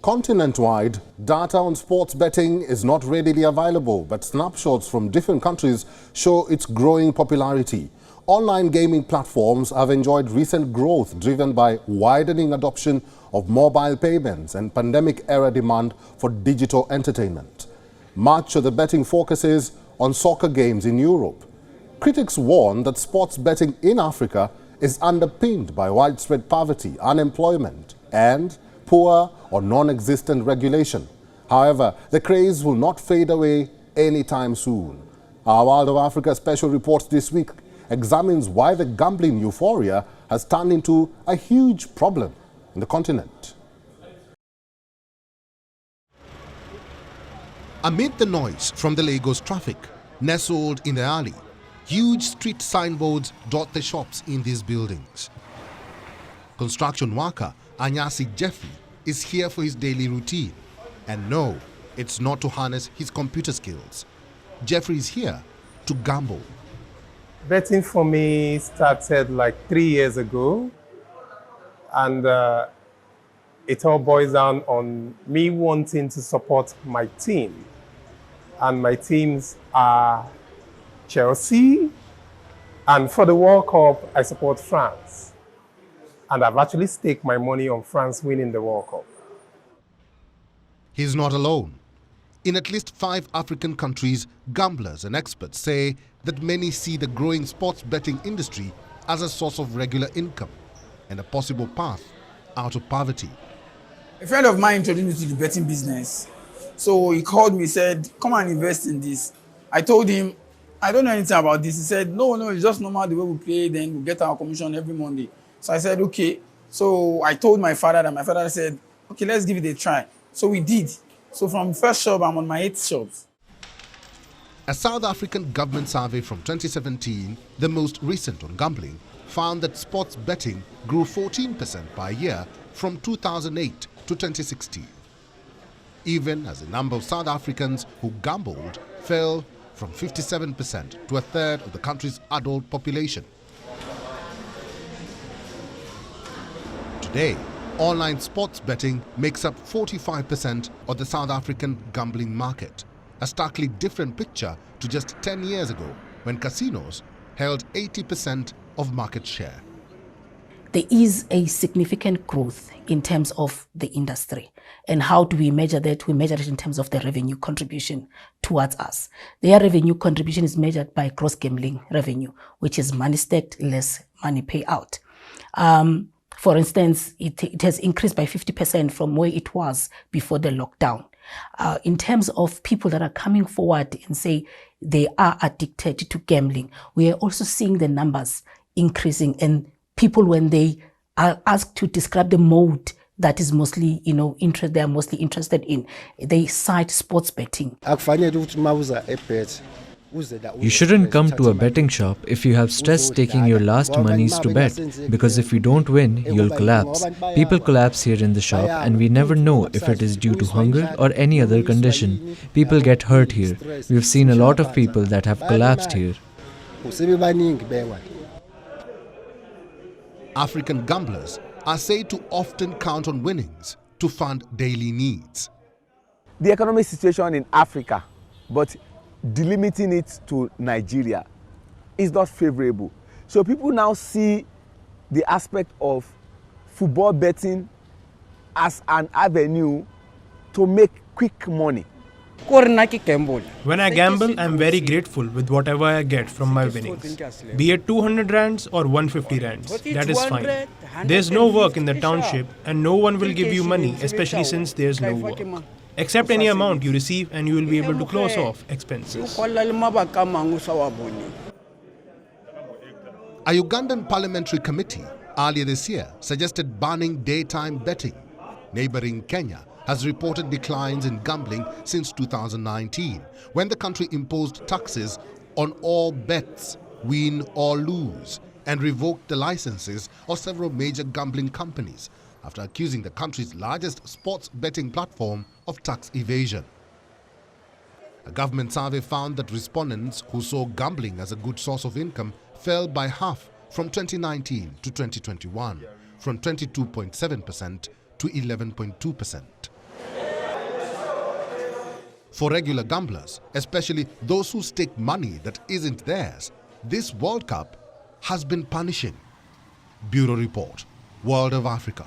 Continent-wide, data on sports betting is not readily available, but snapshots from different countries show its growing popularity. Online gaming platforms have enjoyed recent growth driven by widening adoption of mobile payments and pandemic-era demand for digital entertainment. Much of the betting focuses on soccer games in Europe. Critics warn that sports betting in Africa is underpinned by widespread poverty, unemployment, and poor or non-existent regulation. However, the craze will not fade away anytime soon. Our World of Africa special report this week examines why the gambling euphoria has turned into a huge problem in the continent. Amid the noise from the Lagos traffic, nestled in the alley, huge street signboards dot the shops in these buildings. Construction worker Anyasi Jeffrey is here for his daily routine. And no, it's not to harness his computer skills. Jeffrey is here to gamble. Betting for me started like 3 years ago. And it all boils down on me wanting to support my team. And my teams are Chelsea. And for the World Cup, I support France. And I've actually staked my money on France winning the World Cup. He's not alone. In at least 5 African countries, gamblers and experts say that many see the growing sports betting industry as a source of regular income and a possible path out of poverty. A friend of mine introduced me to the betting business. So he called me, said, come and invest in this. I told him, I don't know anything about this. He said, no, it's just normal the way we play, then we get our commission every Monday. So I said, okay. So I told my father, and my father said, okay, let's give it a try. So we did. So from first shop, I'm on my 8th shop. A South African government survey from 2017, the most recent on gambling, found that sports betting grew 14% per year from 2008 to 2016. Even as the number of South Africans who gambled fell from 57% to a third of the country's adult population. Today, online sports betting makes up 45% of the South African gambling market, a starkly different picture to just 10 years ago when casinos held 80% of market share. There is a significant growth in terms of the industry. And how do we measure that? We measure it in terms of the revenue contribution towards us. Their revenue contribution is measured by gross gambling revenue, which is money staked less money payout. For instance, it has increased by 50% from where it was before the lockdown. In terms of people that are coming forward and say they are addicted to gambling, we are also seeing the numbers increasing. And people, when they are asked to describe the mode that is mostly, they are mostly interested in, they cite sports betting. You shouldn't come to a betting shop if you have stress taking your last monies to bet, because if you don't win, you'll collapse. People collapse here in the shop and we never know if it is due to hunger or any other condition. People get hurt here. We've seen a lot of people that have collapsed here. African gamblers are said to often count on winnings to fund daily needs. The economic situation in Africa, but delimiting it to Nigeria, is not favorable. So people now see the aspect of football betting as an avenue to make quick money. When I gamble, I'm very grateful with whatever I get from my winnings. Be it 200 rands or 150 rands, that is fine. There's no work in the township and no one will give you money, especially since there's no work. Accept any amount you receive and you will be able to close off expenses. A Ugandan parliamentary committee earlier this year suggested banning daytime betting. Neighboring Kenya has reported declines in gambling since 2019, when the country imposed taxes on all bets, win or lose, and revoked the licenses of several major gambling companies after accusing the country's largest sports betting platform of tax evasion. A government survey found that respondents who saw gambling as a good source of income fell by half from 2019 to 2021, from 22.7% to 11.2%. For regular gamblers, especially those who stake money that isn't theirs, this World Cup has been punishing. Bureau Report, World of Africa.